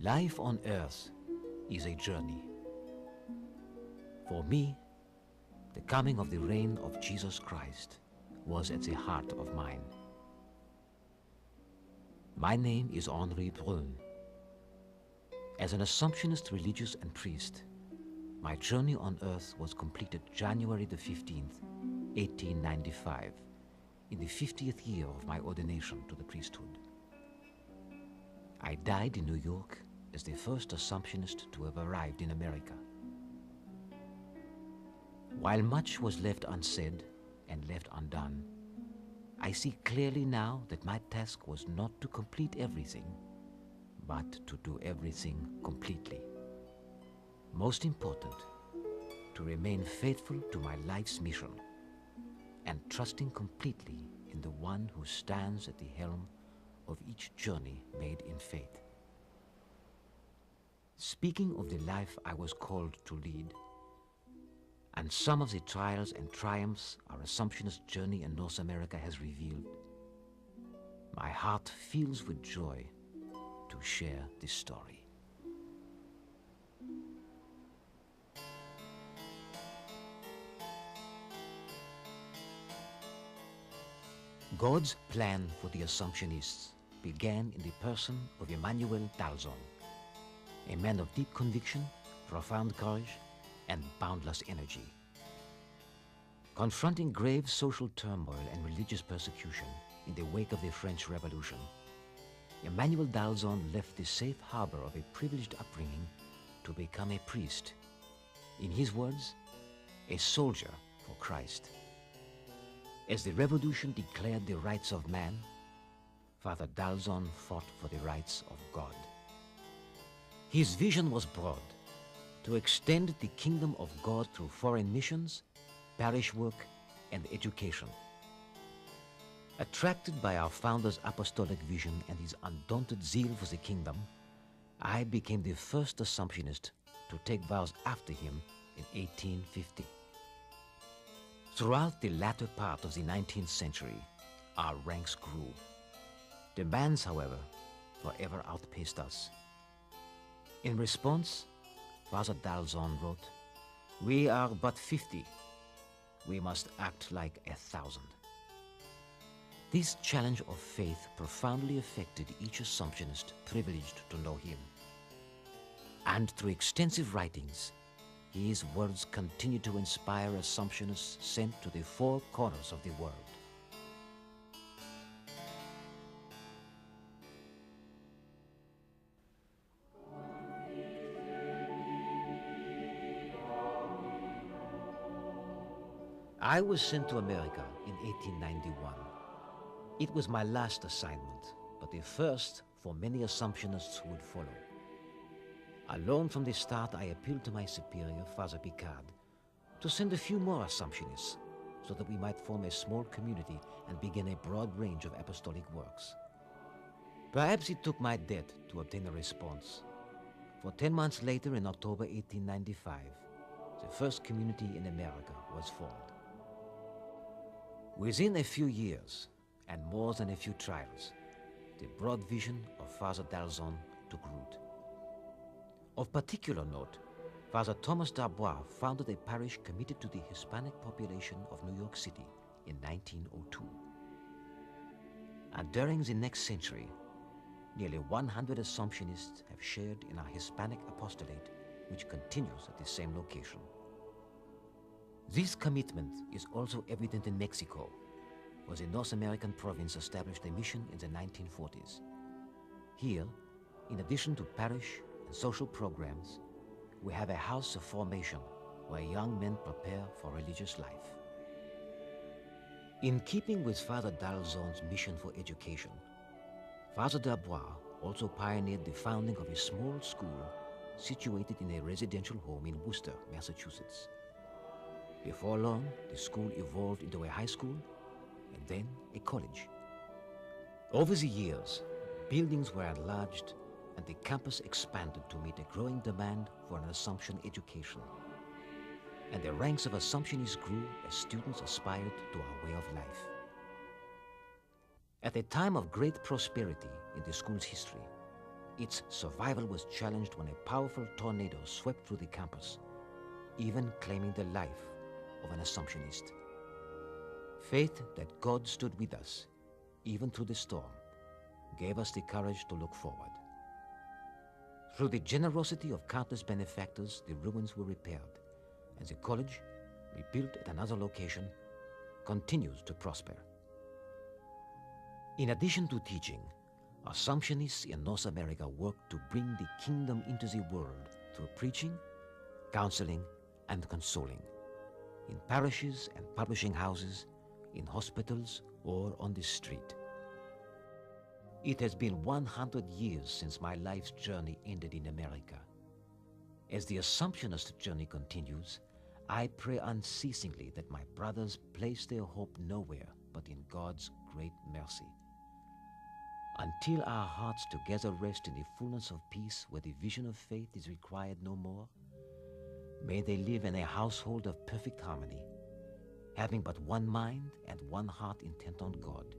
Life on earth is a journey. For me, the coming of the reign of Jesus Christ was at the heart of mine. My name is Henri Brun. As an Assumptionist religious and priest, my journey on earth was completed January the 15th, 1895, in the 50th year of my ordination to the priesthood. I died in New York as the first Assumptionist to have arrived in America. While much was left unsaid and left undone, I see clearly now that my task was not to complete everything, but to do everything completely. Most important, to remain faithful to my life's mission and trusting completely in the one who stands at the helm of each journey made in faith. Speaking of the life I was called to lead, and some of the trials and triumphs our Assumptionist journey in North America has revealed, my heart fills with joy to share this story. God's plan for the Assumptionists began in the person of Emmanuel Dalzon, a man of deep conviction, profound courage, and boundless energy. Confronting grave social turmoil and religious persecution in the wake of the French Revolution, Emmanuel Dalzon left the safe harbor of a privileged upbringing to become a priest. In his words, a soldier for Christ. As the revolution declared the rights of man, Father Dalzon fought for the rights of God. His vision was broad, to extend the kingdom of God through foreign missions, parish work, and education. Attracted by our founder's apostolic vision and his undaunted zeal for the kingdom, I became the first Assumptionist to take vows after him in 1850. Throughout the latter part of the 19th century, our ranks grew. Demands, however, forever outpaced us. In response, Father Dalzon wrote, "We are but 50. We must act like 1,000." This challenge of faith profoundly affected each Assumptionist privileged to know him. And through extensive writings, his words continue to inspire Assumptionists sent to the four corners of the world. I was sent to America in 1891. It was my last assignment, but the first for many Assumptionists who would follow. Alone from the start, I appealed to my superior, Father Picard, to send a few more Assumptionists so that we might form a small community and begin a broad range of apostolic works. Perhaps it took my death to obtain a response, for 10 months later, in October 1895, the first community in America was formed. Within a few years, and more than a few trials, the broad vision of Father Dalzon took root. Of particular note, Father Thomas Darbois founded a parish committed to the Hispanic population of New York City in 1902. And during the next century, nearly 100 Assumptionists have shared in our Hispanic apostolate, which continues at the same location. This commitment is also evident in Mexico, where the North American province established a mission in the 1940s. Here, in addition to parish and social programs, we have a house of formation where young men prepare for religious life. In keeping with Father Dalzon's mission for education, Father Darbois also pioneered the founding of a small school situated in a residential home in Worcester, Massachusetts. Before long, the school evolved into a high school and then a college. Over the years, buildings were enlarged and the campus expanded to meet a growing demand for an Assumption education. And the ranks of Assumptionists grew as students aspired to our way of life. At a time of great prosperity in the school's history, its survival was challenged when a powerful tornado swept through the campus, even claiming the life of an Assumptionist. Faith that God stood with us, even through the storm, gave us the courage to look forward. Through the generosity of countless benefactors, the ruins were repaired, and the college, rebuilt at another location, continues to prosper. In addition to teaching, Assumptionists in North America work to bring the kingdom into the world through preaching, counseling, and consoling, in parishes and publishing houses, in hospitals, or on the street. It has been 100 years since my life's journey ended in America. As the Assumptionist journey continues, I pray unceasingly that my brothers place their hope nowhere but in God's great mercy. Until our hearts together rest in the fullness of peace where the vision of faith is required no more, may they live in a household of perfect harmony, having but one mind and one heart intent on God.